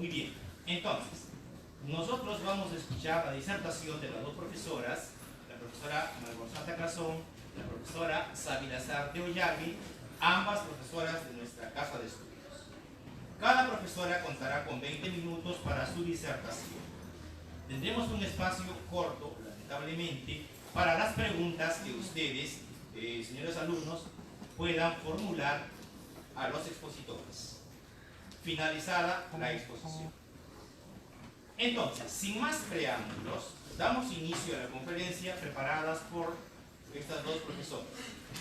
Muy bien, entonces, nosotros vamos a escuchar la disertación de las dos profesoras, la profesora Margot Crazón, la profesora Sabilazar de Ollagui, ambas profesoras de nuestra casa de estudios. Cada profesora contará con 20 minutos para su disertación. Tendremos un espacio corto, lamentablemente, para las preguntas que ustedes, señores alumnos, puedan formular a los expositores. Finalizada la exposición. Entonces, sin más preámbulos, damos inicio a la conferencia preparadas por estas dos profesoras.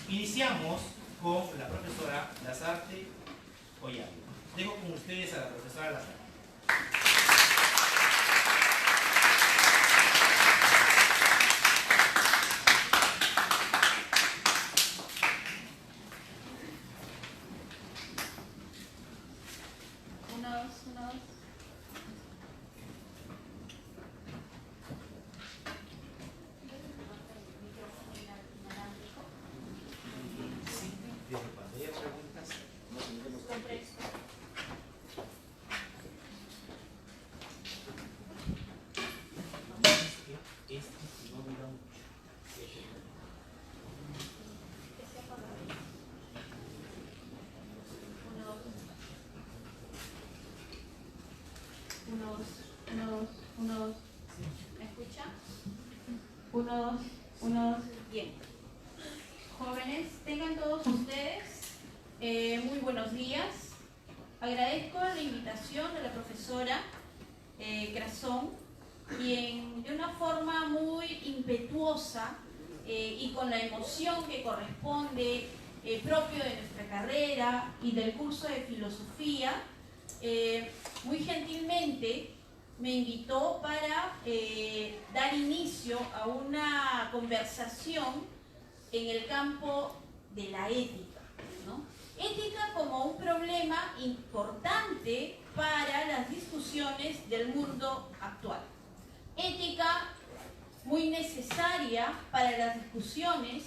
Iniciamos con la profesora Lazarte Ollagui. Dejo con ustedes a la profesora Lazarte. ¿Me escucha? Uno, bien. Jóvenes, tengan todos ustedes muy buenos días. Agradezco la invitación de la profesora Crazón, quien de una forma muy impetuosa y con la emoción que corresponde propio de nuestra carrera y del curso de filosofía, muy gentilmente me invitó para dar inicio a una conversación en el campo de la ética, ¿no? Ética como un problema importante para las discusiones del mundo actual. Ética muy necesaria para las discusiones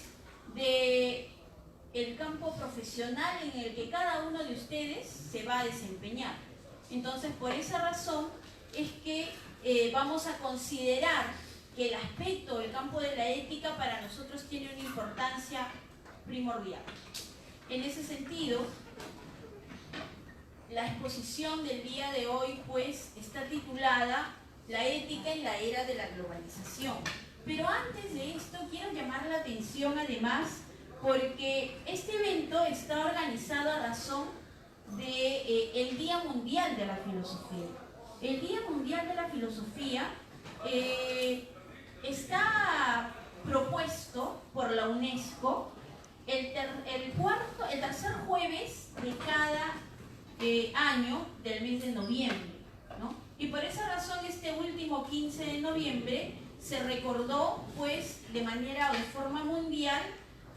del campo profesional en el que cada uno de ustedes se va a desempeñar. Entonces, por esa razón es que vamos a considerar que el aspecto del campo de la ética para nosotros tiene una importancia primordial. En ese sentido, la exposición del día de hoy pues está titulada La ética en la era de la globalización. Pero antes de esto quiero llamar la atención además porque este evento está organizado a razón del Día Mundial de la Filosofía. El Día Mundial de la Filosofía está propuesto por la UNESCO el tercer jueves de cada año del mes de noviembre, ¿no? Y por esa razón este último 15 de noviembre se recordó pues de manera o de forma mundial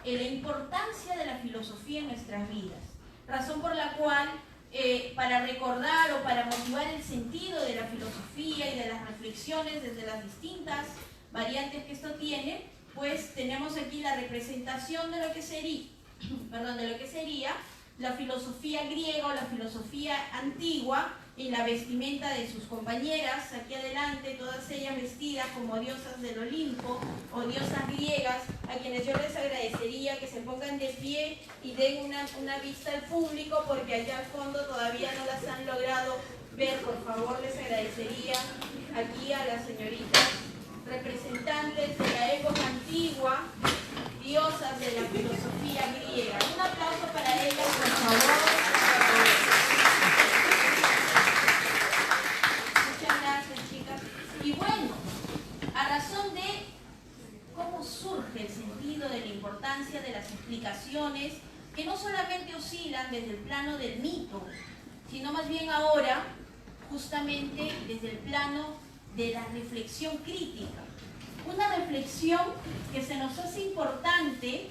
la importancia de la filosofía en nuestras vidas, razón por la cual para recordar o para motivar el sentido de la filosofía y de las reflexiones desde las distintas variantes que esto tiene, pues tenemos aquí la representación de lo que sería, la filosofía griega o la filosofía antigua en la vestimenta de sus compañeras, aquí adelante, todas ellas vestidas como diosas del Olimpo o diosas griegas, a quienes yo les agradecería que se pongan de pie y den una vista al público, porque allá al fondo todavía no las han logrado ver. Por favor, les agradecería aquí a las señoritas representantes de la época antigua, diosas de la filosofía griega. Un aplauso para ellas, por favor. Muchas gracias, chicas. Y bueno, a razón de cómo surge el sentido de la importancia de las explicaciones que no solamente oscilan desde el plano del mito, sino más bien ahora justamente desde el plano de la reflexión crítica. Una reflexión que se nos hace importante,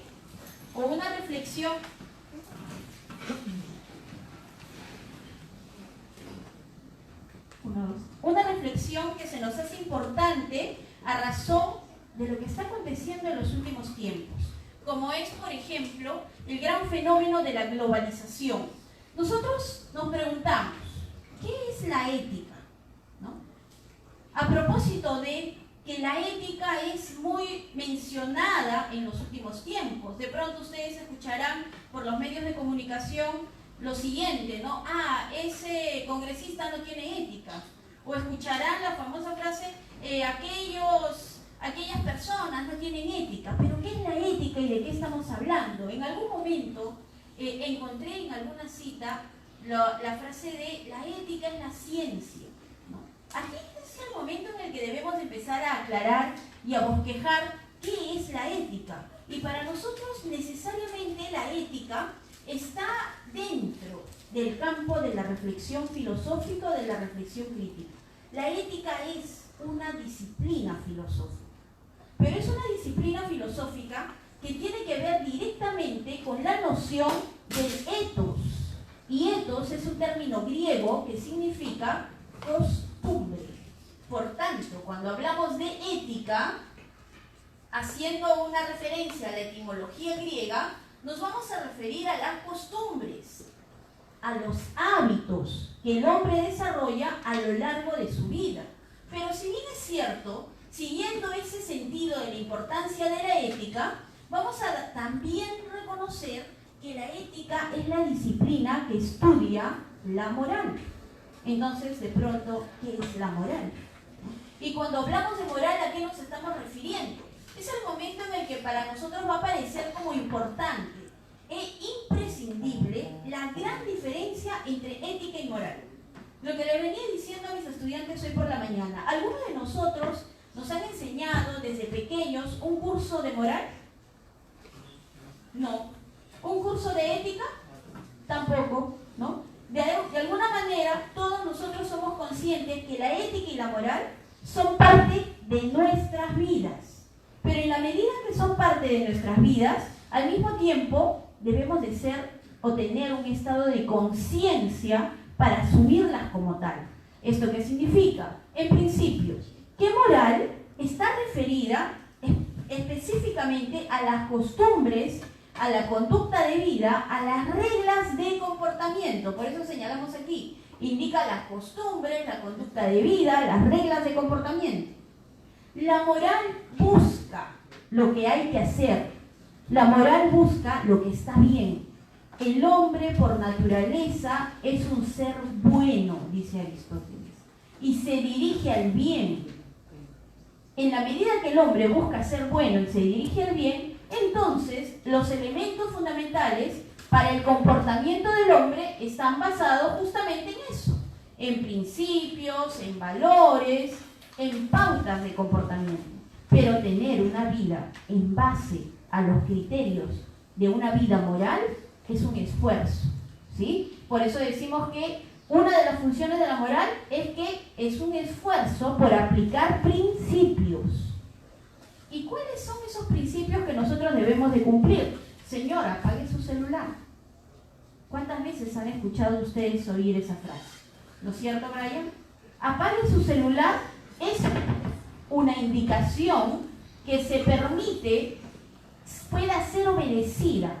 o una reflexión que se nos hace importante a razón de lo que está aconteciendo en los últimos tiempos, como es, por ejemplo, el gran fenómeno de la globalización. Nosotros nos preguntamos, ¿qué es la ética? a propósito de que la ética es muy mencionada en los últimos tiempos. De pronto ustedes escucharán por los medios de comunicación lo siguiente, ¿no? Ah, ese congresista no tiene ética. O escucharán la famosa frase, aquellas personas no tienen ética. Pero ¿qué es la ética y de qué estamos hablando? En algún momento encontré en alguna cita la frase de la ética es la ciencia, ¿no? Aquí es el momento en el que debemos empezar a aclarar y a bosquejar qué es la ética. Y para nosotros necesariamente la ética está dentro del campo de la reflexión filosófica o de la reflexión crítica. La ética es una disciplina filosófica, pero es una disciplina filosófica que tiene que ver directamente con la noción del ethos. Y ethos es un término griego que significa costumbre. Por tanto, cuando hablamos de ética, haciendo una referencia a la etimología griega, nos vamos a referir a las costumbres, a los hábitos que el hombre desarrolla a lo largo de su vida. Pero si bien es cierto, siguiendo ese sentido de la importancia de la ética, vamos a también reconocer que la ética es la disciplina que estudia la moral. Entonces, de pronto, ¿qué es la moral? Y cuando hablamos de moral, ¿a qué nos estamos refiriendo? Es el momento en el que para nosotros va a parecer como importante e imprescindible la gran diferencia entre ética y moral. Lo que le venía diciendo a mis estudiantes hoy por la mañana, ¿algunos de nosotros nos han enseñado desde pequeños un curso de moral? No. ¿Un curso de ética? Tampoco, ¿no? De alguna manera, todos nosotros somos conscientes que la ética y la moral son parte de nuestras vidas. Pero en la medida que son parte de nuestras vidas, al mismo tiempo debemos de ser o tener un estado de conciencia para asumirlas como tal. ¿Esto qué significa? En principio, ¿qué moral está referida específicamente a las costumbres, a la conducta de vida, a las reglas de comportamiento? Por eso señalamos aquí, indica las costumbres, la conducta de vida, las reglas de comportamiento. La moral busca lo que hay que hacer. La moral busca lo que está bien. El hombre por naturaleza es un ser bueno, dice Aristóteles, y se dirige al bien. En la medida que el hombre busca ser bueno y se dirige al bien, entonces los elementos fundamentales para el comportamiento del hombre están basados justamente en eso, en principios, en valores, en pautas de comportamiento. Pero tener una vida en base a los criterios de una vida moral es un esfuerzo, ¿sí? Por eso decimos que una de las funciones de la moral es que es un esfuerzo por aplicar principios. ¿Y cuáles son esos principios que nosotros debemos de cumplir? Señora, apague su celular. ¿Cuántas veces han escuchado ustedes oír esa frase? ¿No es cierto, Brian? Apague su celular es una indicación que se permite pueda ser obedecida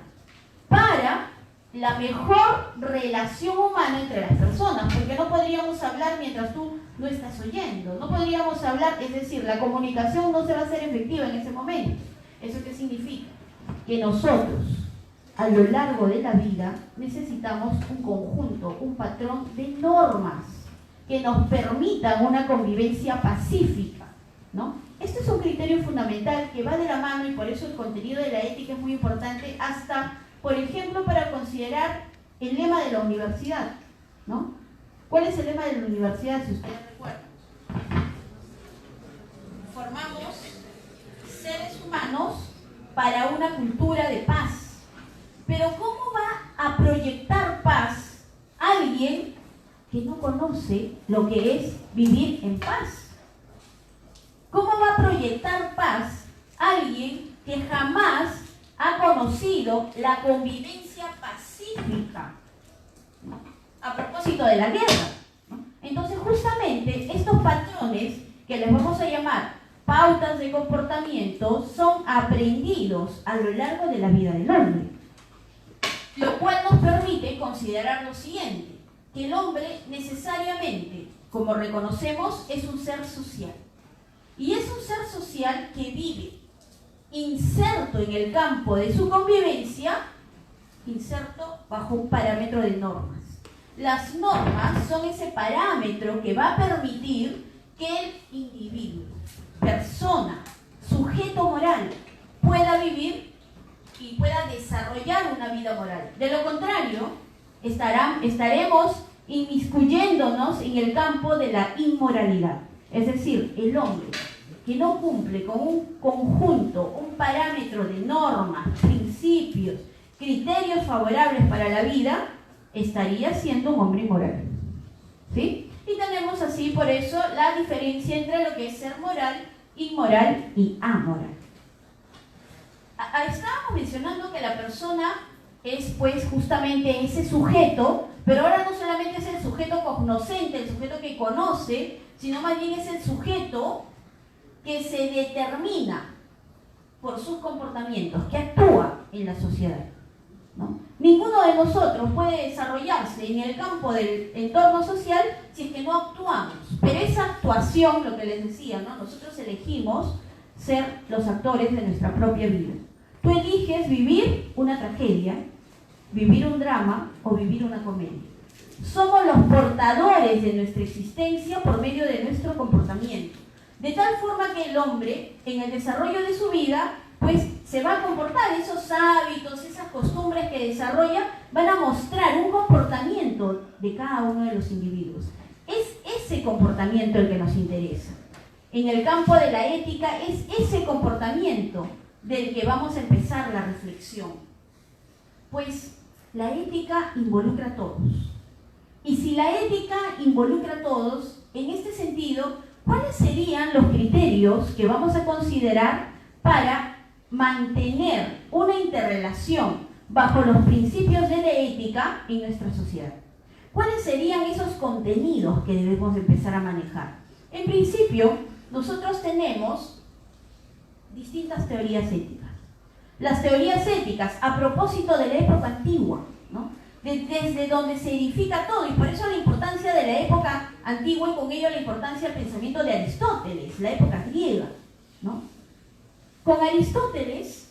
para la mejor relación humana entre las personas, porque no podríamos hablar mientras tú no estás oyendo, no podríamos hablar, es decir, la comunicación no se va a hacer efectiva en ese momento. ¿Eso qué significa? Que nosotros, a lo largo de la vida, necesitamos un conjunto, un patrón de normas que nos permitan una convivencia pacífica, ¿no? Este es un criterio fundamental que va de la mano y por eso el contenido de la ética es muy importante hasta, por ejemplo, para considerar el lema de la universidad, ¿no? ¿Cuál es el lema de la universidad, si ustedes recuerdan? Formamos seres humanos para una cultura de paz. Pero ¿cómo va a proyectar paz alguien que no conoce lo que es vivir en paz? ¿Cómo va a proyectar paz alguien que jamás ha conocido la convivencia pacífica? A propósito de la guerra, ¿no? Entonces, justamente estos patrones que les vamos a llamar pautas de comportamiento son aprendidos a lo largo de la vida del hombre, lo cual nos permite considerar lo siguiente, que el hombre necesariamente, como reconocemos, es un ser social. Y es un ser social que vive inserto en el campo de su convivencia, inserto bajo un parámetro de normas. Las normas son ese parámetro que va a permitir que el individuo, persona, sujeto moral, pueda vivir y pueda desarrollar una vida moral. De lo contrario, estaremos inmiscuyéndonos en el campo de la inmoralidad. Es decir, el hombre que no cumple con un conjunto, un parámetro de normas, principios, criterios favorables para la vida, estaría siendo un hombre inmoral. ¿Sí? Y tenemos así, por eso, la diferencia entre lo que es ser moral, inmoral y amoral. Estábamos mencionando que la persona es pues justamente ese sujeto, pero ahora no solamente es el sujeto cognoscente, el sujeto que conoce, sino más bien es el sujeto que se determina por sus comportamientos, que actúa en la sociedad, ¿no? Ninguno de nosotros puede desarrollarse en el campo del entorno social si es que no actuamos. Pero esa actuación, lo que les decía, ¿no? Nosotros elegimos ser los actores de nuestra propia vida. Tú eliges vivir una tragedia, vivir un drama o vivir una comedia. Somos los portadores de nuestra existencia por medio de nuestro comportamiento. De tal forma que el hombre, en el desarrollo de su vida, pues se va a comportar, esos hábitos, esas costumbres que desarrolla, van a mostrar un comportamiento de cada uno de los individuos. Es ese comportamiento el que nos interesa. En el campo de la ética es ese comportamiento del que vamos a empezar la reflexión. Pues la ética involucra a todos. Y si la ética involucra a todos, en este sentido, ¿cuáles serían los criterios que vamos a considerar para mantener una interrelación bajo los principios de la ética en nuestra sociedad? ¿Cuáles serían esos contenidos que debemos empezar a manejar? En principio, nosotros tenemos distintas teorías éticas. Las teorías éticas, a propósito de la época antigua, ¿no? Desde donde se edifica todo, y por eso la importancia de la época antigua y con ello la importancia del pensamiento de Aristóteles, la época griega, ¿no? Con Aristóteles,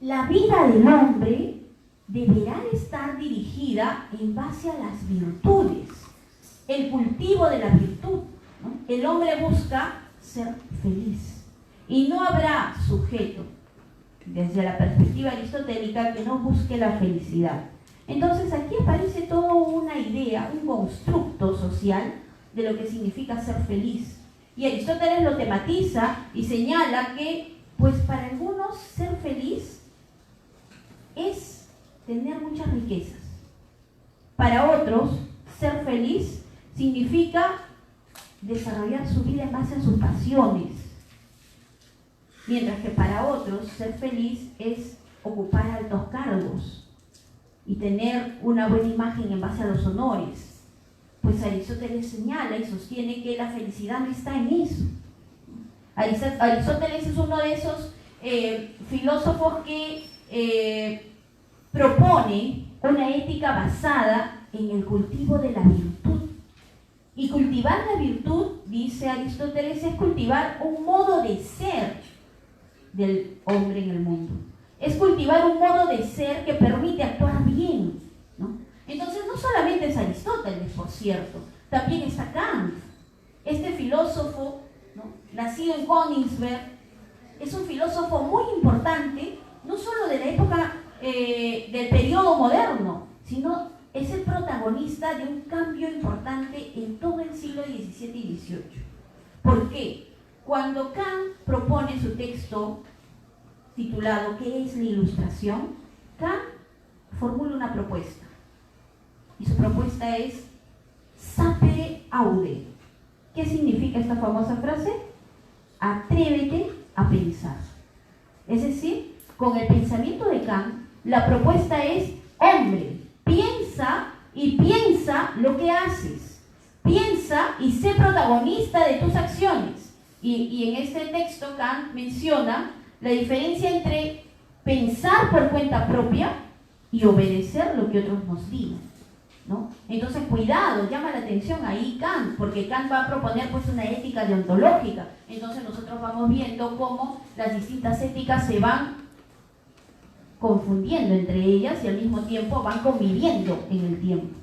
la vida del hombre deberá estar dirigida en base a las virtudes, el cultivo de la virtud, ¿no? El hombre busca ser feliz y no habrá sujeto, desde la perspectiva aristotélica, que no busque la felicidad. Entonces aquí aparece toda una idea, un constructo social de lo que significa ser feliz. Y Aristóteles lo tematiza y señala que, pues para algunos, ser feliz es tener muchas riquezas. Para otros, ser feliz significa desarrollar su vida en base a sus pasiones. Mientras que para otros, ser feliz es ocupar altos cargos y tener una buena imagen en base a los honores. Pues Aristóteles señala y sostiene que la felicidad no está en eso. Aristóteles es uno de esos filósofos que propone una ética basada en el cultivo de la virtud. Y cultivar la virtud, dice Aristóteles, es cultivar un modo de ser del hombre en el mundo. Es cultivar un modo de ser que permite actuar bien, ¿no? Entonces no solamente es Aristóteles, por cierto, también está Kant. Este filósofo, ¿no?, nacido en Königsberg, es un filósofo muy importante, no solo de la época del periodo moderno, sino es el protagonista de un cambio importante en todo el siglo XVII y XVIII. ¿Por qué? Cuando Kant propone su texto titulado ¿Qué es la ilustración?, Kant formula una propuesta. Y su propuesta es sapere aude. ¿Qué significa esta famosa frase? Atrévete a pensar. Es decir, con el pensamiento de Kant, la propuesta es: hombre, piensa y piensa lo que haces. Piensa y sé protagonista de tus acciones. Y en este texto Kant menciona la diferencia entre pensar por cuenta propia y obedecer lo que otros nos digan. ¿no? Entonces, cuidado, llama la atención ahí Kant, porque Kant va a proponer pues una ética deontológica. Entonces nosotros vamos viendo cómo las distintas éticas se van confundiendo entre ellas y al mismo tiempo van conviviendo en el tiempo.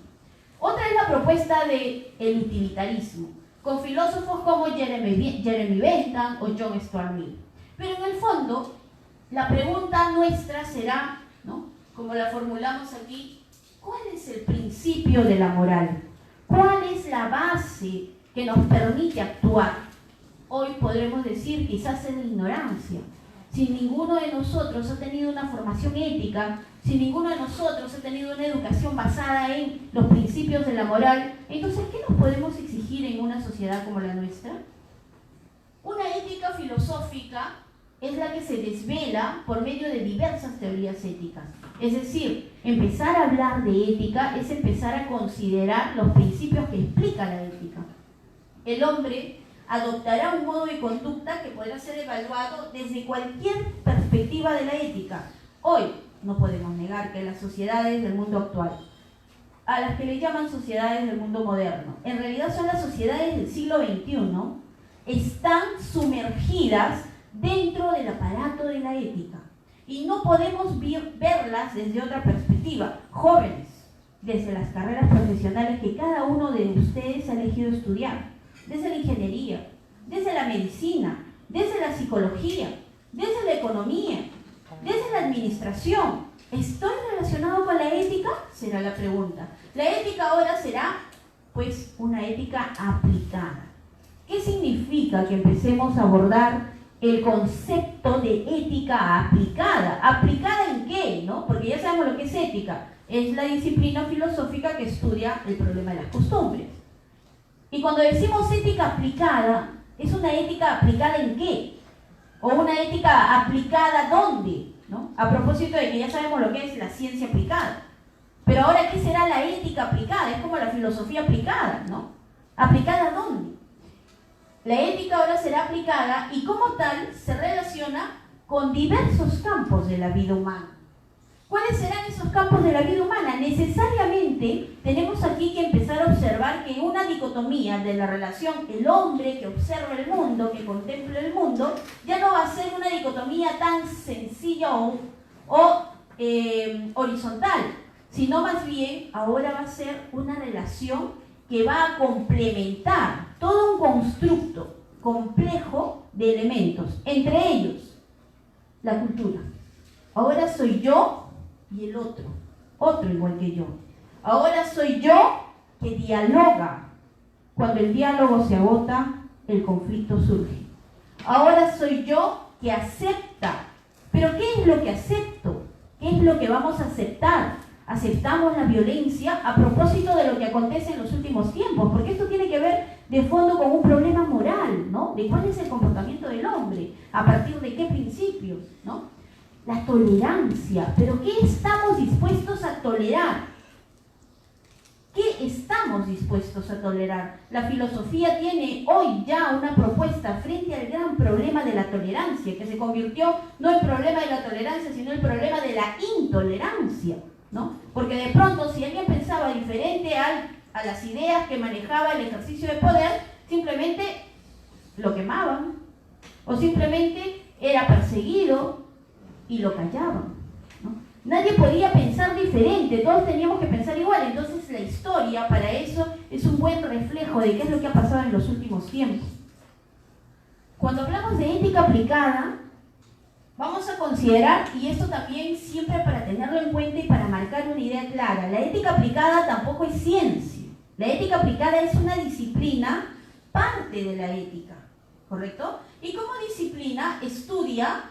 Otra es la propuesta del utilitarismo, con filósofos como Jeremy Bentham o John Stuart Mill. Pero en el fondo, la pregunta nuestra será, ¿no?, como la formulamos aquí, ¿cuál es el principio de la moral? ¿Cuál es la base que nos permite actuar? Hoy podremos decir quizás en la ignorancia. Si ninguno de nosotros ha tenido una formación ética, si ninguno de nosotros ha tenido una educación basada en los principios de la moral, entonces, ¿qué nos podemos exigir en una sociedad como la nuestra? Una ética filosófica es la que se desvela por medio de diversas teorías éticas. Es decir, empezar a hablar de ética es empezar a considerar los principios que explica la ética. El hombre adoptará un modo de conducta que podrá ser evaluado desde cualquier perspectiva de la ética. Hoy no podemos negar que las sociedades del mundo actual, a las que le llaman sociedades del mundo moderno, en realidad son las sociedades del siglo XXI, están sumergidas dentro del aparato de la ética. Y no podemos verlas desde otra perspectiva. Jóvenes, desde las carreras profesionales que cada uno de ustedes ha elegido estudiar, desde la ingeniería, desde la medicina, desde la psicología, desde la economía, desde la administración. ¿Estoy relacionado con la ética? Será la pregunta. La ética ahora será, pues, una ética aplicada. ¿Qué significa que empecemos a abordar el concepto de ética aplicada? ¿Aplicada en qué? ¿No? Porque ya sabemos lo que es ética. Es la disciplina filosófica que estudia el problema de las costumbres. Y cuando decimos ética aplicada, ¿es una ética aplicada en qué? ¿O una ética aplicada dónde? ¿No? A propósito de que ya sabemos lo que es la ciencia aplicada. Pero ahora, ¿qué será la ética aplicada? Es como la filosofía aplicada, ¿no? ¿Aplicada dónde? La ética ahora será aplicada y como tal se relaciona con diversos campos de la vida humana. ¿Cuáles serán esos campos de la vida humana? Necesariamente tenemos aquí que empezar a observar que una dicotomía de la relación el hombre que observa el mundo, que contempla el mundo, ya no va a ser una dicotomía tan sencilla o horizontal, sino más bien ahora va a ser una relación que va a complementar todo un constructo complejo de elementos, entre ellos la cultura. Ahora soy yo y el otro igual que yo. Ahora soy yo que dialoga. Cuando el diálogo se agota, el conflicto surge. Ahora soy yo que acepta. ¿Pero qué es lo que acepto? ¿Qué es lo que vamos a aceptar? Aceptamos la violencia a propósito de lo que acontece en los últimos tiempos, porque esto tiene que ver de fondo con un problema moral, ¿no? De cuál es el comportamiento del hombre, a partir de qué principios, ¿no? La tolerancia, pero ¿qué estamos dispuestos a tolerar? ¿Qué estamos dispuestos a tolerar? La filosofía tiene hoy ya una propuesta frente al gran problema de la tolerancia, que se convirtió no el problema de la tolerancia, sino el problema de la intolerancia, ¿no? Porque de pronto, si alguien pensaba diferente a las ideas que manejaba el ejercicio de poder, simplemente lo quemaban, o simplemente era perseguido y lo callaban, ¿no? Nadie podía pensar diferente, todos teníamos que pensar igual. Entonces la historia para eso es un buen reflejo de qué es lo que ha pasado en los últimos tiempos. Cuando hablamos de ética aplicada, vamos a considerar, y esto también siempre para tenerlo en cuenta y para marcar una idea clara, la ética aplicada tampoco es ciencia. La ética aplicada es una disciplina, parte de la ética, ¿correcto? Y como disciplina estudia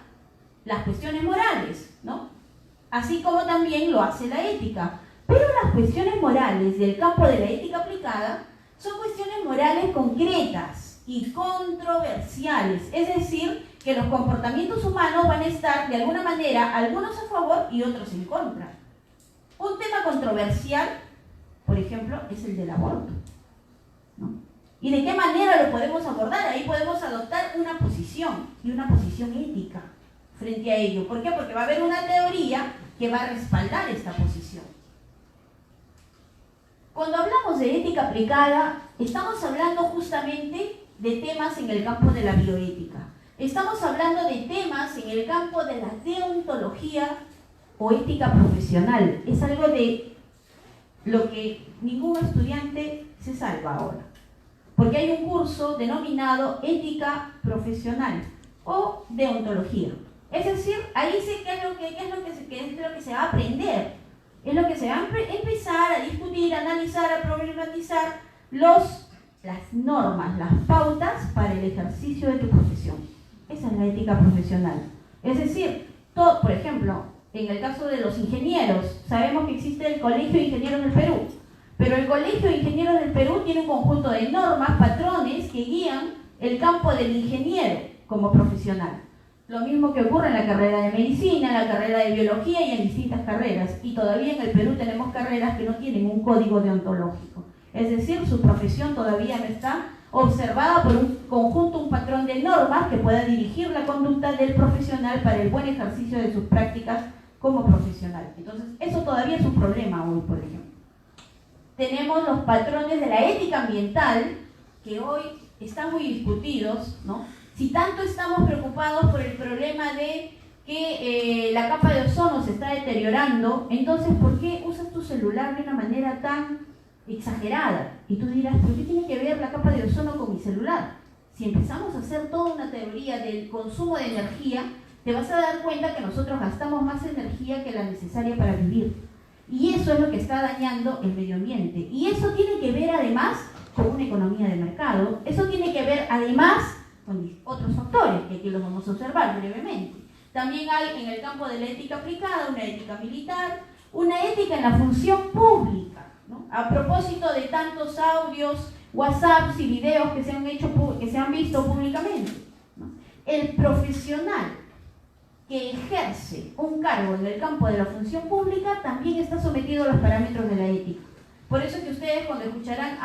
las cuestiones morales, ¿no? Así como también lo hace la ética. Pero las cuestiones morales del campo de la ética aplicada son cuestiones morales concretas y controversiales, es decir, que los comportamientos humanos van a estar de alguna manera, algunos a favor y otros en contra. Un tema controversial, por ejemplo, es el del aborto, ¿no? ¿Y de qué manera lo podemos abordar? Ahí podemos adoptar una posición, y una posición ética frente a ello. ¿Por qué? Porque va a haber una teoría que va a respaldar esta posición. Cuando hablamos de ética aplicada, estamos hablando justamente de temas en el campo de la bioética. Estamos hablando de temas en el campo de la deontología o ética profesional. Es algo de lo que ningún estudiante se salva ahora. Porque hay un curso denominado ética profesional o deontología. Es decir, ahí sí qué es lo que se va a aprender. Es lo que se va a empezar a discutir, a analizar, a problematizar las normas, las pautas para el ejercicio de tu profesión. Esa es la ética profesional. Es decir, por ejemplo, en el caso de los ingenieros, sabemos que existe el Colegio de Ingenieros del Perú, pero el Colegio de Ingenieros del Perú tiene un conjunto de normas, patrones que guían el campo del ingeniero como profesional. Lo mismo que ocurre en la carrera de medicina, en la carrera de biología y en distintas carreras. Y todavía en el Perú tenemos carreras que no tienen un código deontológico. Es decir, su profesión todavía no está observada por un conjunto, un patrón de normas que pueda dirigir la conducta del profesional para el buen ejercicio de sus prácticas como profesional. Entonces, eso todavía es un problema hoy, por ejemplo. Tenemos los patrones de la ética ambiental, que hoy están muy discutidos, ¿no? Si tanto estamos preocupados por el problema de que la capa de ozono se está deteriorando, entonces, ¿por qué usas tu celular de una manera tan exagerada? Y tú dirás, ¿por qué tiene que ver la capa de ozono con mi celular? Si empezamos a hacer toda una teoría del consumo de energía, te vas a dar cuenta que nosotros gastamos más energía que la necesaria para vivir. Y eso es lo que está dañando el medio ambiente. Y eso tiene que ver además con una economía de mercado. Eso tiene que ver además con otros factores, que aquí los vamos a observar brevemente. También hay en el campo de la ética aplicada una ética militar, una ética en la función pública, ¿no? A propósito de tantos audios, WhatsApps y videos que se han visto públicamente, ¿no? El profesional que ejerce un cargo en el campo de la función pública también está sometido a los parámetros de la ética. Por eso que ustedes cuando escucharán,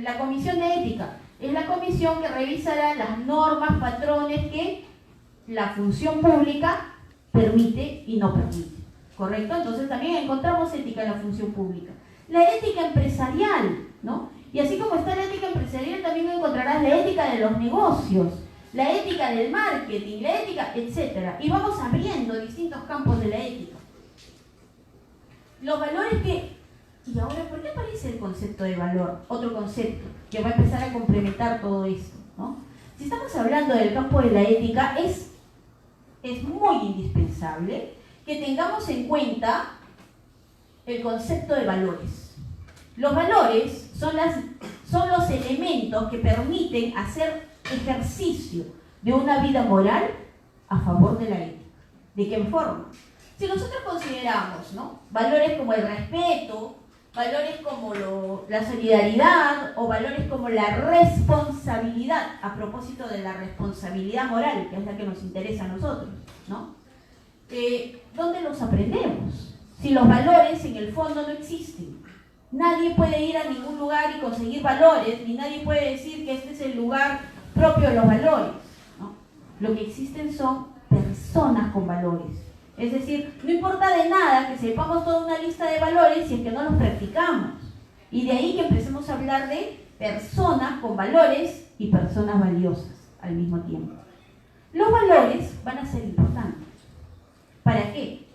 la comisión de ética, es la comisión que revisará las normas, patrones que la función pública permite y no permite, ¿correcto? Entonces también encontramos ética en la función pública. La ética empresarial, ¿no? Y así como está la ética empresarial, también encontrarás la ética de los negocios, la ética del marketing, la ética, etc. Y vamos abriendo distintos campos de la ética. Los valores que... Y ahora, ¿por qué aparece el concepto de valor? Otro concepto que va a empezar a complementar todo esto, ¿no? Si estamos hablando del campo de la ética, es muy indispensable que tengamos en cuenta el concepto de valores. Los valores son los elementos que permiten hacer ejercicio de una vida moral a favor de la ética. ¿De qué forma? Si nosotros consideramos, ¿no?, valores como el respeto, valores como la solidaridad o valores como la responsabilidad, a propósito de la responsabilidad moral, que es la que nos interesa a nosotros, ¿no? ¿Dónde los aprendemos? Si los valores en el fondo no existen. Nadie puede ir a ningún lugar y conseguir valores, ni nadie puede decir que este es el lugar propio de los valores, ¿no? Lo que existen son personas con valores. Es decir, no importa de nada que sepamos toda una lista de valores si es que no los practicamos. Y de ahí que empecemos a hablar de personas con valores y personas valiosas al mismo tiempo. Los valores van a ser importantes. ¿Para qué?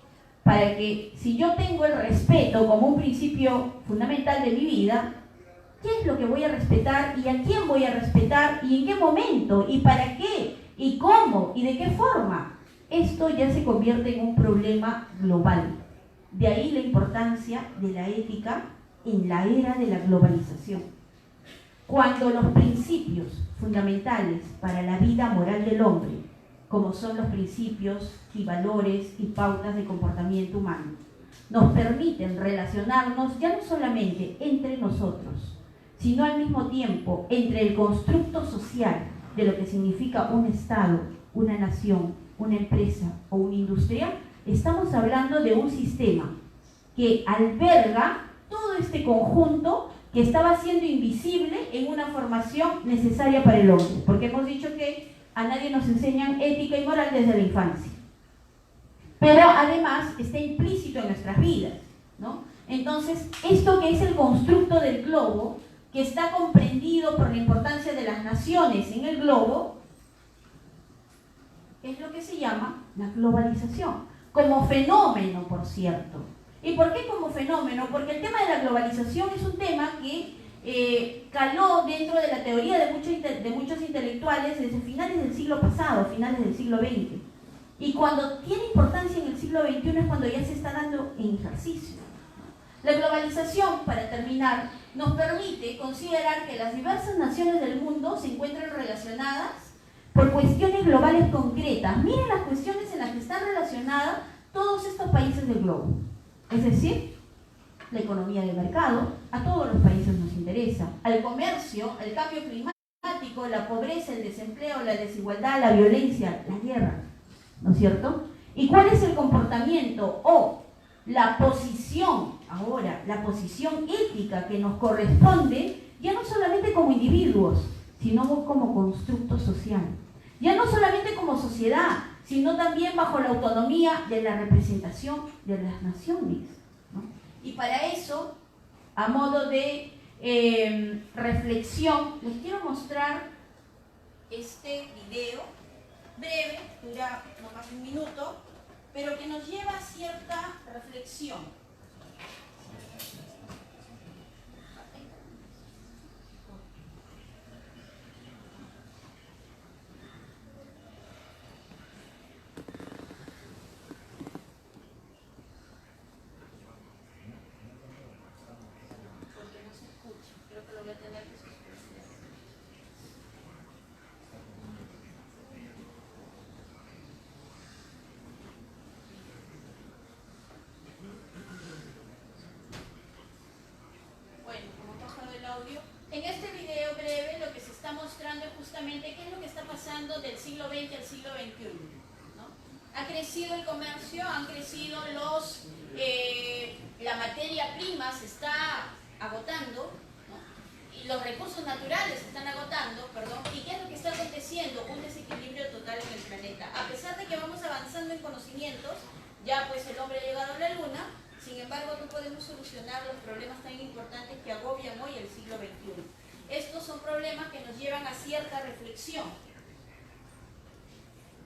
Para que si yo tengo el respeto como un principio fundamental de mi vida, ¿qué es lo que voy a respetar y a quién voy a respetar y en qué momento y para qué y cómo y de qué forma? Esto ya se convierte en un problema global. De ahí la importancia de la ética en la era de la globalización. Cuando los principios fundamentales para la vida moral del hombre, como son los principios y valores y pautas de comportamiento humano, nos permiten relacionarnos ya no solamente entre nosotros, sino al mismo tiempo entre el constructo social de lo que significa un Estado, una nación, una empresa o una industria, estamos hablando de un sistema que alberga todo este conjunto que estaba siendo invisible en una formación necesaria para el hombre, porque hemos dicho que a nadie nos enseñan ética y moral desde la infancia, pero además está implícito en nuestras vidas, ¿no? Entonces, esto que es el constructo del globo, que está comprendido por la importancia de las naciones en el globo, es lo que se llama la globalización, como fenómeno, por cierto. ¿Y por qué como fenómeno? Porque el tema de la globalización es un tema que caló dentro de la teoría de muchos intelectuales desde finales del siglo pasado, finales del siglo XX. Y cuando tiene importancia en el siglo XXI es cuando ya se está dando en ejercicio. La globalización, para terminar, nos permite considerar que las diversas naciones del mundo se encuentran relacionadas por cuestiones globales concretas. Miren las cuestiones en las que están relacionadas todos estos países del globo. Es decir, la economía de mercado, a todos los países nos interesa. Al comercio, el cambio climático, la pobreza, el desempleo, la desigualdad, la violencia, la guerra, ¿no es cierto? ¿Y cuál es el comportamiento o la posición, ahora, la posición ética que nos corresponde, ya no solamente como individuos, sino como constructo social? Ya no solamente como sociedad, sino también bajo la autonomía de la representación de las naciones, ¿no? Y para eso, a modo de reflexión, les quiero mostrar este video breve, dura no más de un minuto, pero que nos lleva a cierta reflexión. Porque no se escucha, creo que lo voy a tener que escuchar. Bueno, como ha bajado el audio, en este video breve lo que se está mostrando es justamente qué es lo que está pasando del siglo XX al siglo XXI, ¿no? Ha crecido el comercio, han crecido la materia prima se está agotando, ¿no? Y los recursos naturales se están agotando, perdón. ¿Y qué es lo que está aconteciendo? Un desequilibrio total en el planeta. A pesar de que vamos avanzando en conocimientos, ya pues el hombre ha llegado a la luna. Sin embargo, no podemos solucionar los problemas tan importantes que agobian hoy el siglo XXI. Estos son problemas que nos llevan a cierta reflexión.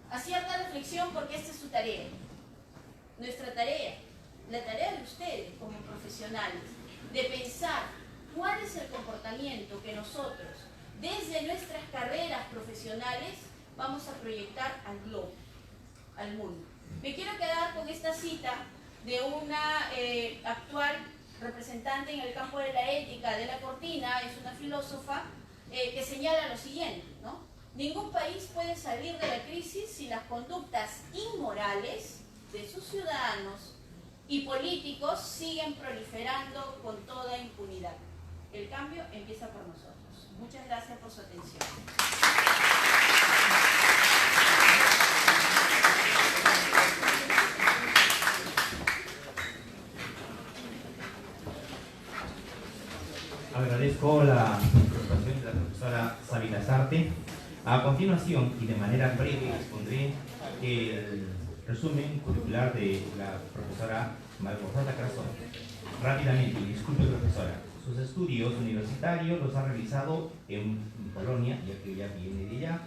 A cierta reflexión porque esta es su tarea. Nuestra tarea, la tarea de ustedes como profesionales, de pensar cuál es el comportamiento que nosotros, desde nuestras carreras profesionales, vamos a proyectar al globo, al mundo. Me quiero quedar con esta cita de una actual representante en el campo de la ética de la Cortina, es una filósofa que señala lo siguiente, ¿no? Ningún país puede salir de la crisis si las conductas inmorales de sus ciudadanos y políticos siguen proliferando con toda impunidad. El cambio empieza por nosotros. Muchas gracias por su atención. Agradezco la participación de la profesora Savi Lasarte. A continuación, y de manera breve, expondré el resumen curricular de la profesora María Rosata Crazón. Rápidamente, disculpe profesora, sus estudios universitarios los ha realizado en Polonia, ya que ella viene de allá,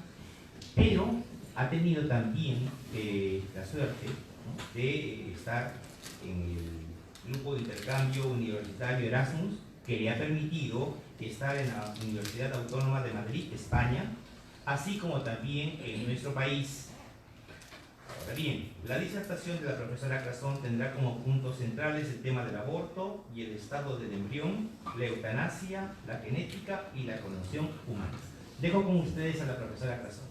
pero ha tenido también la suerte, ¿no?, de estar en el grupo de intercambio universitario Erasmus, que le ha permitido estar en la Universidad Autónoma de Madrid, España, así como también en nuestro país. Ahora bien, la disertación de la profesora Crazón tendrá como puntos centrales el tema del aborto y el estado del embrión, la eutanasia, la genética y la clonación humana. Dejo con ustedes a la profesora Crazón.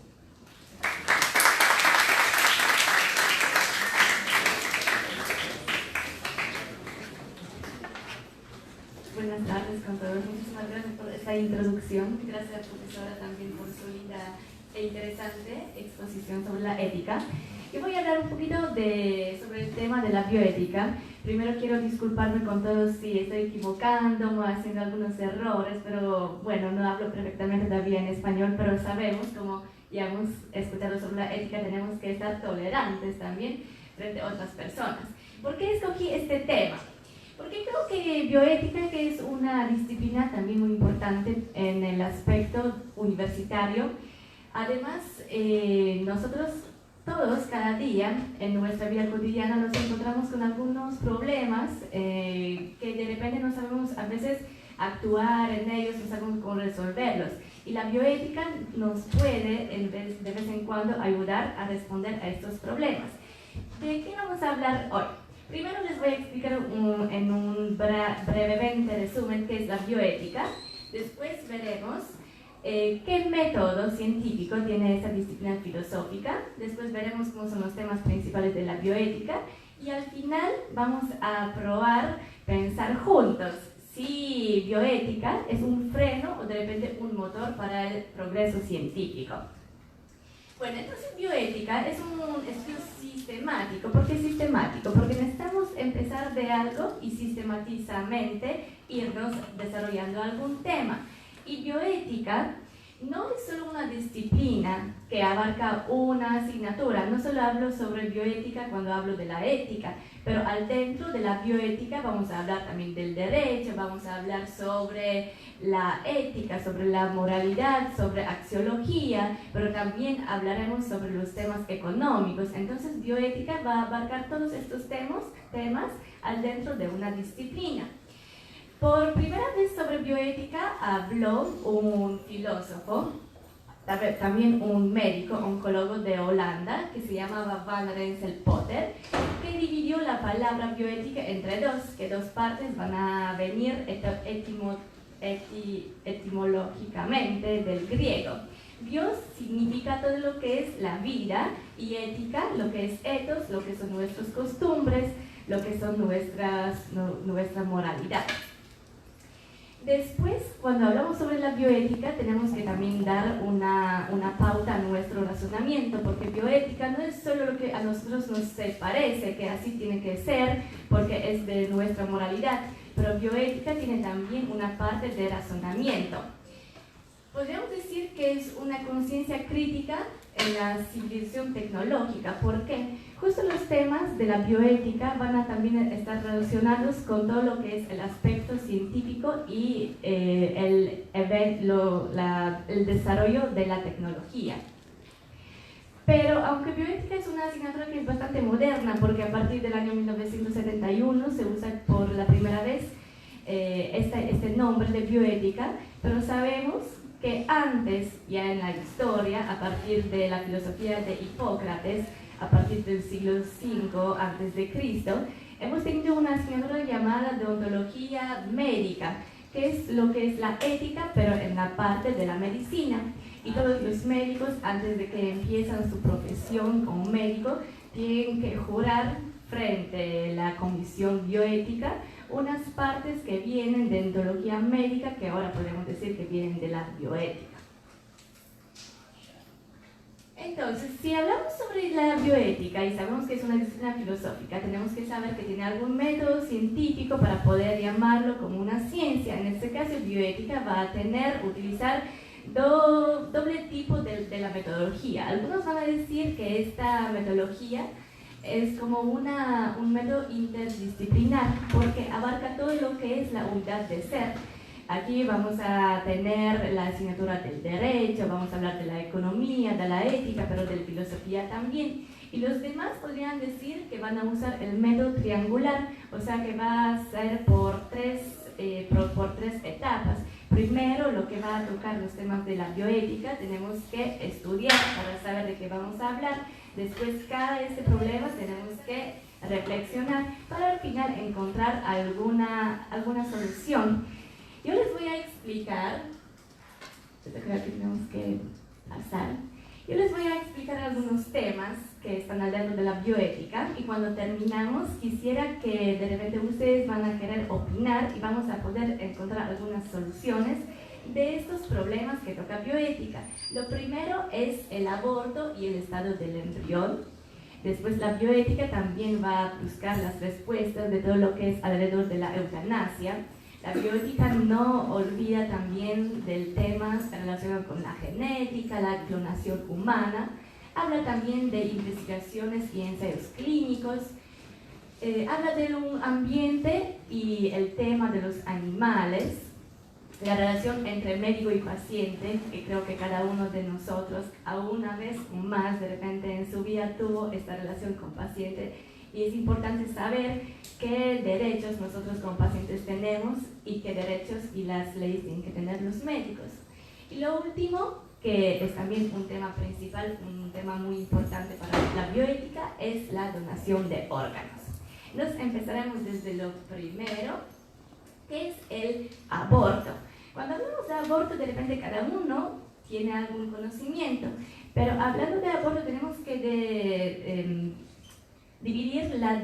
Buenas tardes con todos, muchísimas gracias por esta introducción, gracias profesora también por su linda e interesante exposición sobre la ética. Yo voy a hablar un poquito sobre el tema de la bioética. Primero quiero disculparme con todos si estoy equivocando o haciendo algunos errores, pero bueno, no hablo perfectamente todavía en español, pero sabemos, como ya hemos escuchado sobre la ética, tenemos que estar tolerantes también frente a otras personas. ¿Por qué escogí este tema? Porque creo que bioética, que es una disciplina también muy importante en el aspecto universitario, además nosotros todos cada día en nuestra vida cotidiana nos encontramos con algunos problemas que de repente no sabemos a veces actuar en ellos, no sabemos cómo resolverlos. Y la bioética nos puede de vez en cuando ayudar a responder a estos problemas. ¿De qué vamos a hablar hoy? Primero les voy a explicar en un brevemente resumen qué es la bioética. Después veremos qué método científico tiene esta disciplina filosófica. Después veremos cómo son los temas principales de la bioética. Y al final vamos a probar pensar juntos si bioética es un freno o de repente un motor para el progreso científico. Bueno, entonces bioética es un estudio sistemático. ¿Por qué sistemático? Porque necesitamos empezar de algo y sistematizamente irnos desarrollando algún tema. Y bioética no es solo una disciplina que abarca una asignatura. No solo hablo sobre bioética cuando hablo de la ética, pero al dentro de la bioética vamos a hablar también del derecho, vamos a hablar sobre la ética, sobre la moralidad, sobre axiología, pero también hablaremos sobre los temas económicos. Entonces bioética va a abarcar todos estos temas al dentro de una disciplina. Por primera vez sobre bioética habló un filósofo, también un médico, oncólogo de Holanda, que se llamaba Van Rensselaer Potter, que dividió la palabra bioética entre dos, que dos partes van a venir etimológicamente del griego. Bios significa todo lo que es la vida y ética, lo que es ethos, lo que son nuestras costumbres, lo que son nuestra moralidad. Después, cuando hablamos sobre la bioética, tenemos que también dar una pauta a nuestro razonamiento, porque bioética no es solo lo que a nosotros nos parece que así tiene que ser, porque es de nuestra moralidad, pero bioética tiene también una parte de razonamiento. Podríamos decir que es una conciencia crítica en la civilización tecnológica. ¿Por qué? Justo los temas de la bioética van a también estar relacionados con todo lo que es el aspecto científico y el desarrollo de la tecnología. Pero aunque bioética es una asignatura que es bastante moderna, porque a partir del año 1971 se usa por la primera vez este nombre de bioética, pero sabemos que antes, ya en la historia, a partir de la filosofía de Hipócrates, a partir del siglo V a.C., hemos tenido una asignatura llamada deontología médica, que es lo que es la ética, pero en la parte de la medicina. Y todos los médicos, antes de que empiezan su profesión como médico, tienen que jurar frente a la comisión bioética unas partes que vienen de deontología médica, que ahora podemos decir que vienen de la bioética. Entonces, si hablamos sobre la bioética y sabemos que es una disciplina filosófica, tenemos que saber que tiene algún método científico para poder llamarlo como una ciencia. En este caso, bioética va a utilizar doble tipo de la metodología. Algunos van a decir que esta metodología es como un método interdisciplinar, porque abarca todo lo que es la unidad de ser. Aquí vamos a tener la asignatura del derecho, vamos a hablar de la economía, de la ética, pero de la filosofía también. Y los demás podrían decir que van a usar el método triangular, o sea que va a ser por tres etapas. Primero, lo que va a tocar los temas de la bioética, tenemos que estudiar para saber de qué vamos a hablar. Después, cada problema tenemos que reflexionar para al final encontrar alguna solución. Yo les voy a explicar, yo creo que tenemos que pasar. Yo les voy a explicar algunos temas que están hablando de la bioética y cuando terminamos quisiera que de repente ustedes van a querer opinar y vamos a poder encontrar algunas soluciones de estos problemas que toca bioética. Lo primero es el aborto y el estado del embrión. Después la bioética también va a buscar las respuestas de todo lo que es alrededor de la eutanasia. La bioética no olvida también del tema relacionado con la genética, la clonación humana. Habla también de investigaciones y ensayos clínicos. habla de un ambiente y el tema de los animales, la relación entre médico y paciente, que creo que cada uno de nosotros, a una vez más de repente en su vida tuvo esta relación con paciente, y es importante saber qué derechos nosotros como pacientes tenemos y qué derechos y las leyes tienen que tener los médicos. Y lo último, que es también un tema principal, un tema muy importante para la bioética, es la donación de órganos. Nos empezaremos desde lo primero, que es el aborto. Cuando hablamos de aborto, de repente cada uno tiene algún conocimiento, pero hablando de aborto tenemos que dividir la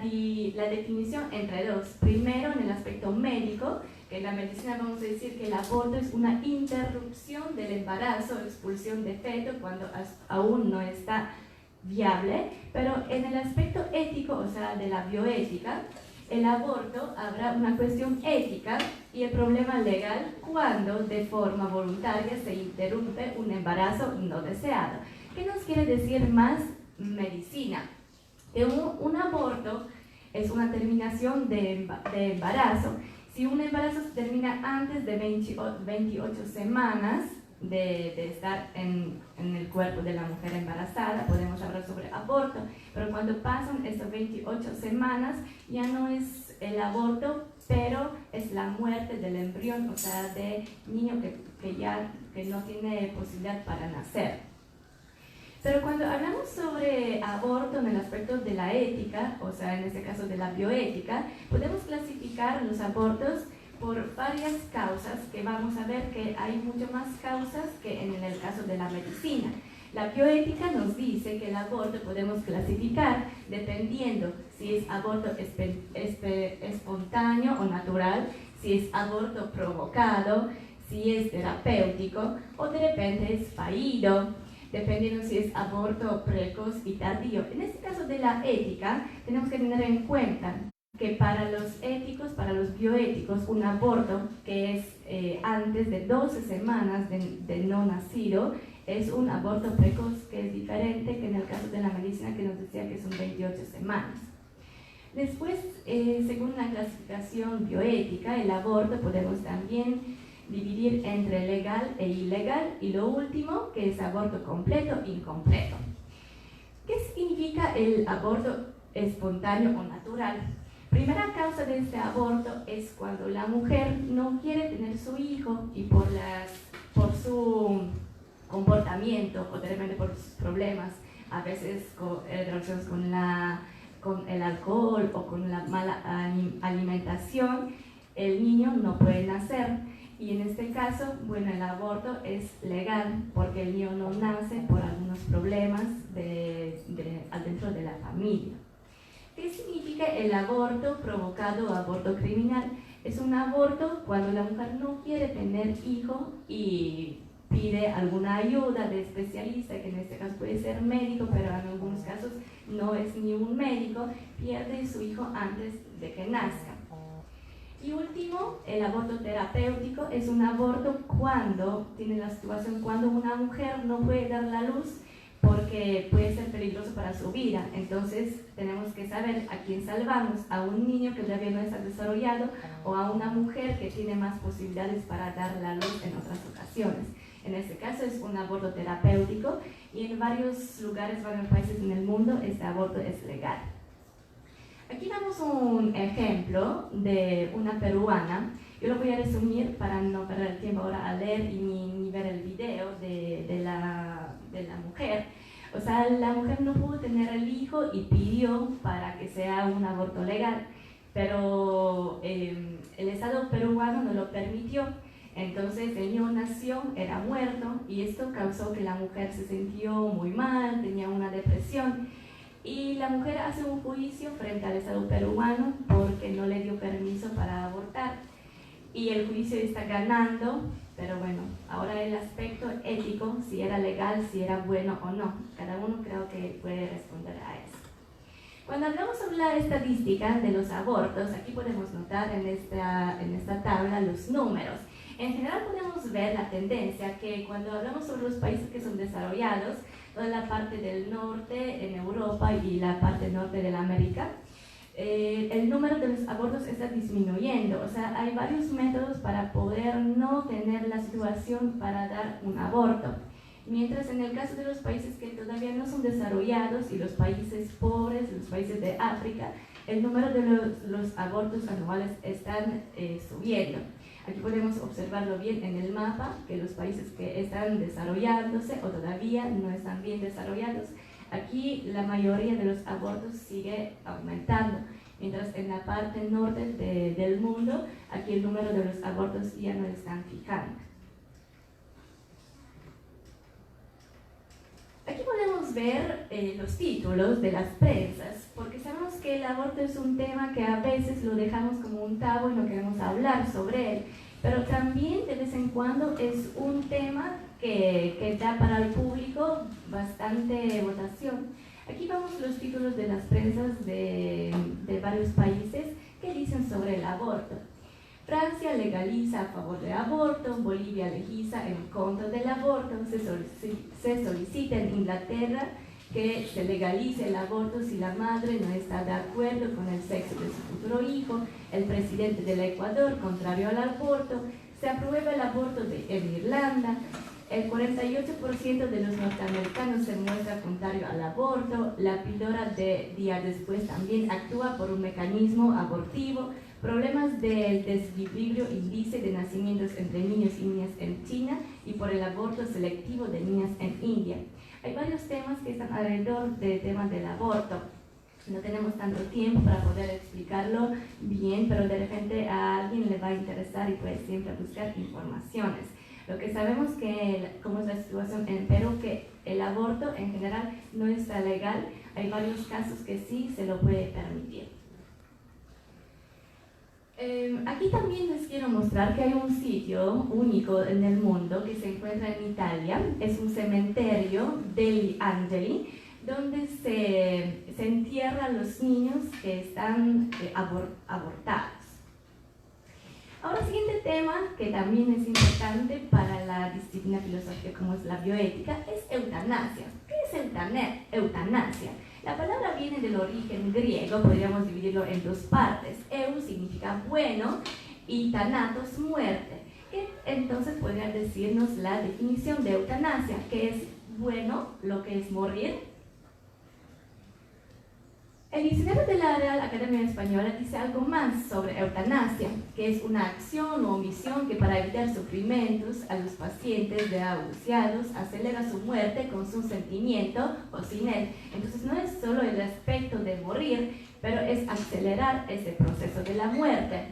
definición entre dos. Primero, en el aspecto médico, que en la medicina vamos a decir que el aborto es una interrupción del embarazo, expulsión de feto cuando aún no está viable, pero en el aspecto ético, o sea, de la bioética, el aborto habrá una cuestión ética y el problema legal cuando de forma voluntaria se interrumpe un embarazo no deseado. ¿Qué nos quiere decir más medicina? Que un aborto es una terminación de embarazo. Si un embarazo se termina antes de 28 semanas de estar en el cuerpo de la mujer embarazada, podemos hablar sobre aborto, pero cuando pasan estas 28 semanas ya no es el aborto, pero es la muerte del embrión, o sea, de niño que no tiene posibilidad para nacer. Pero cuando hablamos sobre aborto en el aspecto de la ética, o sea, en este caso de la bioética, podemos clasificar los abortos por varias causas, que vamos a ver que hay mucho más causas que en el caso de la medicina. La bioética nos dice que el aborto podemos clasificar dependiendo si es aborto espontáneo o natural, si es aborto provocado, si es terapéutico o de repente es fallido, dependiendo si es aborto precoz y tardío. En este caso de la ética, tenemos que tener en cuenta que para los éticos, para los bioéticos, un aborto que es antes de 12 semanas de no nacido, es un aborto precoz, que es diferente que en el caso de la medicina, que nos decía que son 28 semanas. Después, según la clasificación bioética, el aborto podemos también dividir entre legal e ilegal, y lo último, que es aborto completo e incompleto. ¿Qué significa el aborto espontáneo o natural? Primera causa de este aborto es cuando la mujer no quiere tener su hijo y por su comportamiento o de repente por sus problemas, a veces relacionados con el alcohol o con la mala alimentación, el niño no puede nacer. Y en este caso, bueno, el aborto es legal porque el niño no nace por algunos problemas adentro de la familia. ¿Qué significa el aborto provocado o aborto criminal? Es un aborto cuando la mujer no quiere tener hijo y pide alguna ayuda de especialista, que en este caso puede ser médico, pero en algunos casos no es ni un médico, pierde su hijo antes de que nazca. Y último, el aborto terapéutico es un aborto cuando tiene la situación cuando una mujer no puede dar la luz porque puede ser peligroso para su vida. Entonces tenemos que saber a quién salvamos, a un niño que todavía no está desarrollado o a una mujer que tiene más posibilidades para dar la luz en otras ocasiones. En este caso es un aborto terapéutico y en varios lugares, varios países en el mundo, este aborto es legal. Aquí damos un ejemplo de una peruana. Yo lo voy a resumir para no perder el tiempo ahora a leer y ni ver el video de la mujer. O sea, la mujer no pudo tener el hijo y pidió para que sea un aborto legal, pero el Estado peruano no lo permitió. Entonces el niño nació, era muerto, y esto causó que la mujer se sintió muy mal, tenía una depresión. Y la mujer hace un juicio frente al Estado peruano porque no le dio permiso para abortar. Y el juicio está ganando, pero bueno, ahora el aspecto ético, si era legal, si era bueno o no. Cada uno creo que puede responder a eso. Cuando hablamos sobre la estadística de los abortos, aquí podemos notar en esta tabla los números. En general podemos ver la tendencia que cuando hablamos sobre los países que son desarrollados, toda la parte del norte en Europa y la parte norte de la América, el número de los abortos está disminuyendo. O sea, hay varios métodos para poder no tener la situación para dar un aborto. Mientras en el caso de los países que todavía no son desarrollados y los países pobres, los países de África, el número de los abortos anuales están subiendo. Aquí podemos observarlo bien en el mapa, que los países que están desarrollándose o todavía no están bien desarrollados, aquí la mayoría de los abortos sigue aumentando, mientras en la parte norte del mundo, aquí el número de los abortos ya no están fijando. Aquí podemos ver los títulos de las prensas, porque sabemos que el aborto es un tema que a veces lo dejamos como un tabú y no queremos hablar sobre él, pero también de vez en cuando es un tema que da para el público bastante votación. Aquí vemos los títulos de las prensas de varios países que dicen sobre el aborto. Francia legaliza a favor del aborto, Bolivia legisla en contra del aborto, se solicita en Inglaterra que se legalice el aborto si la madre no está de acuerdo con el sexo de su futuro hijo, el presidente del Ecuador, contrario al aborto, se aprueba el aborto en Irlanda, el 48% de los norteamericanos se muestra contrario al aborto, la píldora de día después también actúa por un mecanismo abortivo, problemas del desequilibrio índice de nacimientos entre niños y niñas en China y por el aborto selectivo de niñas en India. Hay varios temas que están alrededor del tema del aborto. No tenemos tanto tiempo para poder explicarlo bien, pero de repente a alguien le va a interesar y puede siempre buscar informaciones. Lo que sabemos que, como es la situación en Perú, que el aborto en general no está legal, hay varios casos que sí se lo puede permitir. Aquí también les quiero mostrar que hay un sitio único en el mundo que se encuentra en Italia, es un cementerio degli Angeli, donde se entierran los niños que están abortados. Ahora, siguiente tema que también es importante para la disciplina filosófica como es la bioética es eutanasia. ¿Qué es eutanasia? La palabra viene del origen griego, podríamos dividirlo en dos partes. Eu significa bueno y thanatos, muerte. Que entonces podría decirnos la definición de eutanasia, que es bueno, lo que es morir. El diccionario de la Real Academia Española dice algo más sobre eutanasia, que es una acción o omisión que para evitar sufrimientos a los pacientes desahuciados acelera su muerte con su sentimiento o sin él. Entonces no es solo el aspecto de morir, pero es acelerar ese proceso de la muerte.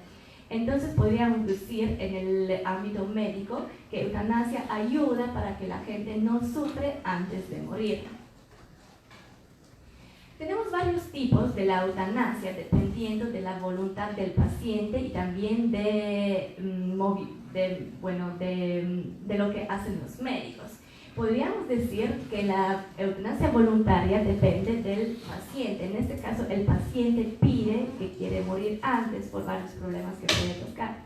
Entonces podríamos decir en el ámbito médico que eutanasia ayuda para que la gente no sufre antes de morir. Tenemos varios tipos de la eutanasia dependiendo de la voluntad del paciente y también de lo que hacen los médicos. Podríamos decir que la eutanasia voluntaria depende del paciente. En este caso, el paciente pide que quiere morir antes por varios problemas que puede tocar.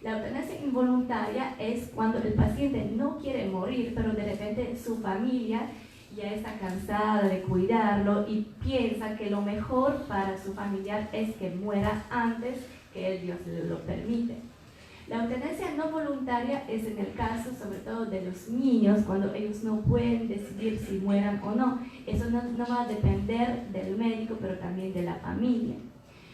La eutanasia involuntaria es cuando el paciente no quiere morir, pero de repente su familia ya está cansada de cuidarlo y piensa que lo mejor para su familiar es que muera antes que el Dios lo permite. La eutanasia no voluntaria es en el caso sobre todo de los niños, cuando ellos no pueden decidir si mueran o no. Eso no va a depender del médico, pero también de la familia.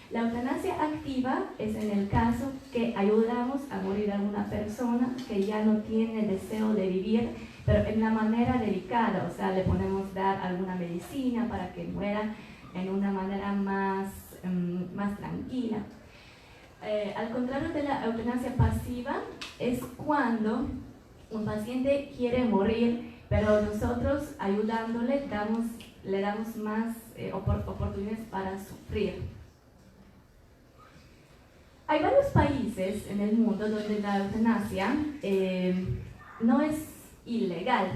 La eutanasia activa es en el caso que ayudamos a morir a una persona que ya no tiene deseo de vivir, pero en una manera delicada, o sea, le podemos dar alguna medicina para que muera en una manera más tranquila. Al contrario de la eutanasia pasiva, es cuando un paciente quiere morir, pero nosotros ayudándole le damos más oportunidades para sufrir. Hay varios países en el mundo donde la eutanasia no es ilegal.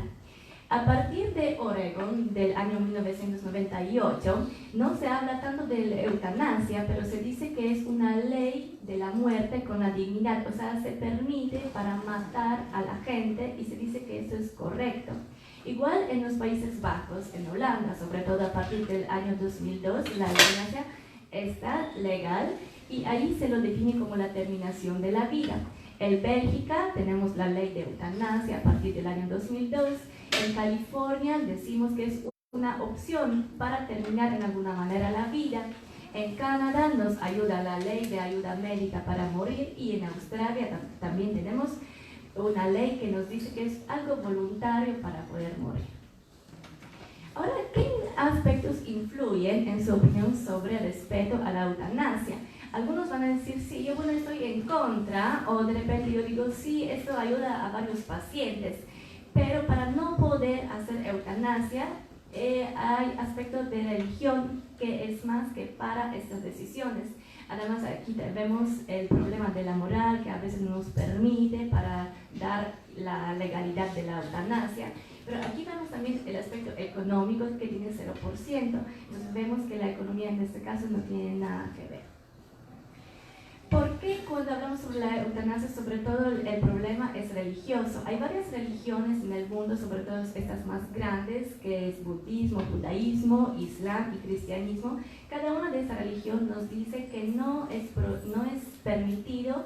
A partir de Oregon del año 1998 no se habla tanto de la eutanasia, pero se dice que es una ley de la muerte con la dignidad, o sea, se permite para matar a la gente y se dice que eso es correcto. Igual en los Países Bajos, en Holanda, sobre todo a partir del año 2002, la eutanasia está legal y ahí se lo define como la terminación de la vida. En Bélgica tenemos la ley de eutanasia a partir del año 2002. En California decimos que es una opción para terminar en alguna manera la vida. En Canadá nos ayuda la ley de ayuda médica para morir y en Australia también tenemos una ley que nos dice que es algo voluntario para poder morir. Ahora, ¿qué aspectos influyen en su opinión sobre el respeto a la eutanasia? Algunos van a decir, sí, yo bueno, estoy en contra, o de repente yo digo, sí, esto ayuda a varios pacientes, pero para no poder hacer eutanasia, hay aspectos de religión que es más que para estas decisiones. Además, aquí vemos el problema de la moral que a veces no nos permite para dar la legalidad de la eutanasia. Pero aquí vemos también el aspecto económico que tiene 0%. Entonces vemos que la economía en este caso no tiene nada que ver. ¿Por qué cuando hablamos sobre la eutanasia, sobre todo el problema es religioso? Hay varias religiones en el mundo, sobre todo estas más grandes, que es budismo, judaísmo, islam y cristianismo. Cada una de estas religiones nos dice que no es permitido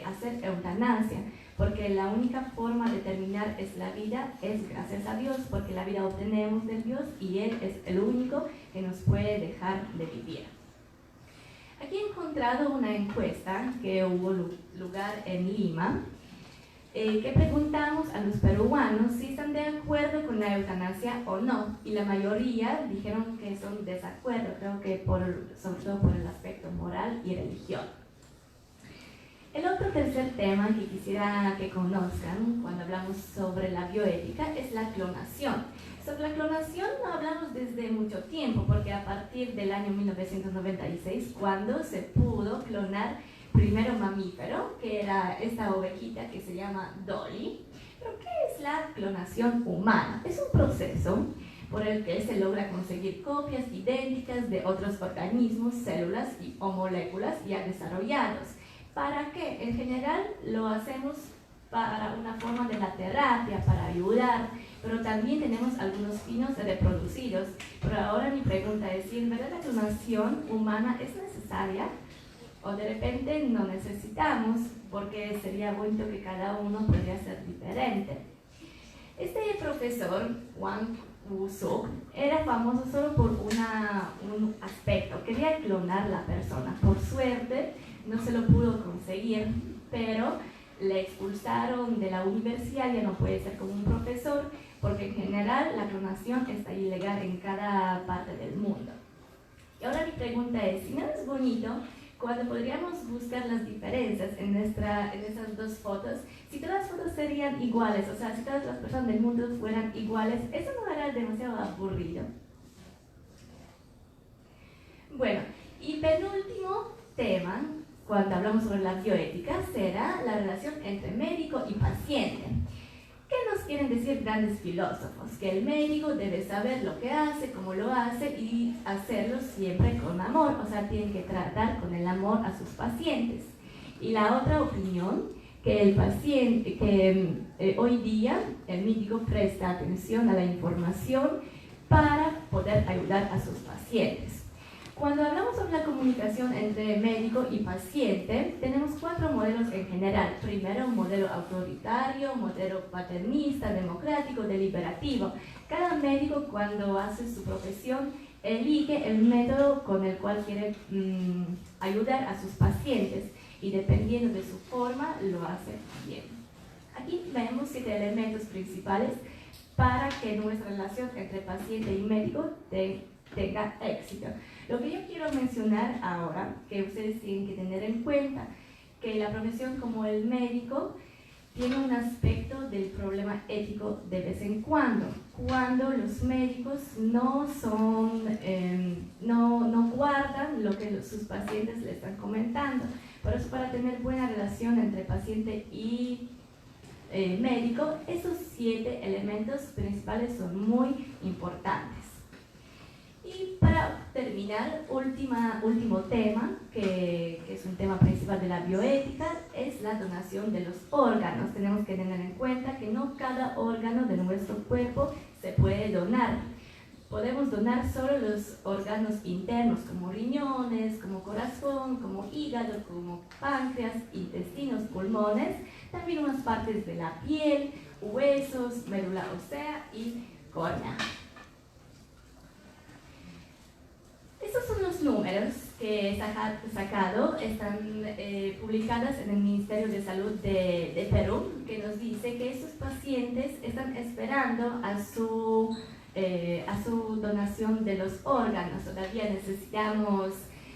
hacer eutanasia, porque la única forma de terminar es la vida, es gracias a Dios, porque la vida obtenemos de Dios y Él es el único que nos puede dejar de vivir. Aquí he encontrado una encuesta que hubo lugar en Lima, que preguntamos a los peruanos si están de acuerdo con la eutanasia o no, y la mayoría dijeron que son de desacuerdo, creo que sobre todo por el aspecto moral y religión. El otro tercer tema que quisiera que conozcan cuando hablamos sobre la bioética es la clonación. Sobre la clonación no hablamos desde mucho tiempo, porque a partir del año 1996, cuando se pudo clonar primero mamífero, que era esta ovejita que se llama Dolly. Pero ¿qué es la clonación humana? Es un proceso por el que se logra conseguir copias idénticas de otros organismos, células o moléculas ya desarrollados. ¿Para qué? En general lo hacemos para una forma de la terapia, para ayudar, pero también tenemos algunos fines reproducidos. Pero ahora mi pregunta es si en verdad la clonación humana es necesaria o de repente no necesitamos, porque sería bonito que cada uno podría ser diferente. Este profesor, Wang Wuzhou, era famoso solo por un aspecto, quería clonar la persona. Por suerte no se lo pudo conseguir, pero le expulsaron de la universidad, ya no puede ser como un profesor, porque en general la clonación está ilegal en cada parte del mundo. Y ahora mi pregunta es, si no es bonito, cuando podríamos buscar las diferencias en esas dos fotos, si todas las fotos serían iguales, o sea, si todas las personas del mundo fueran iguales, ¿eso no era demasiado aburrido? Bueno, y penúltimo tema, cuando hablamos sobre la bioética, será la relación entre médico y paciente. ¿Qué nos quieren decir grandes filósofos? Que el médico debe saber lo que hace, cómo lo hace y hacerlo siempre con amor, o sea, tiene que tratar con el amor a sus pacientes. Y la otra opinión, que hoy día el médico presta atención a la información para poder ayudar a sus pacientes. Cuando hablamos sobre la comunicación entre médico y paciente, tenemos 4 modelos en general. Primero, un modelo autoritario, modelo paternista, democrático, deliberativo. Cada médico, cuando hace su profesión, elige el método con el cual quiere ayudar a sus pacientes y dependiendo de su forma, lo hace bien. Aquí vemos 7 elementos principales para que nuestra relación entre paciente y médico tenga éxito. Lo que yo quiero mencionar ahora, que ustedes tienen que tener en cuenta, que la profesión como el médico tiene un aspecto del problema ético de vez en cuando los médicos no guardan lo que sus pacientes le están comentando. Por eso, para tener buena relación entre paciente y médico, esos 7 elementos principales son muy importantes. Y para terminar, último tema, que es un tema principal de la bioética, es la donación de los órganos. Tenemos que tener en cuenta que no cada órgano de nuestro cuerpo se puede donar. podemos donar solo los órganos internos, como riñones, como corazón, como hígado, como páncreas, intestinos, pulmones, también unas partes de la piel, huesos, médula ósea y córnea. Estos son los números que he sacado, están publicados en el Ministerio de Salud de Perú, que nos dice que estos pacientes están esperando a su donación de los órganos. Todavía necesitamos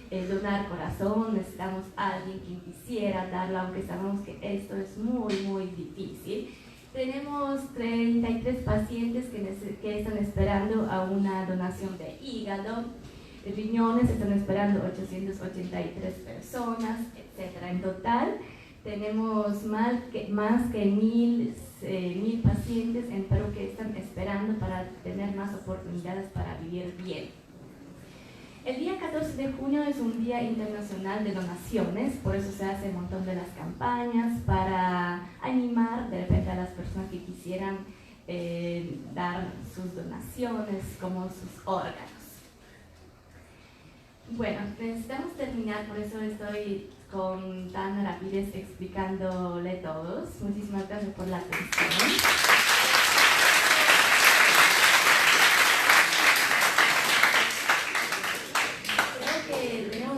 donar corazón, necesitamos a alguien que quisiera darlo, aunque sabemos que esto es muy, muy difícil. Tenemos 33 pacientes que están esperando a una donación de hígado. Riñones están esperando 883 personas, etc. En total tenemos más que 1.000 pacientes en Perú que están esperando para tener más oportunidades para vivir bien. El día 14 de junio es un día internacional de donaciones, por eso se hace un montón de las campañas para animar de repente a las personas que quisieran dar sus donaciones como sus órganos. Bueno, necesitamos terminar, por eso estoy con tan rapidez explicándole todos. Muchísimas gracias por la atención.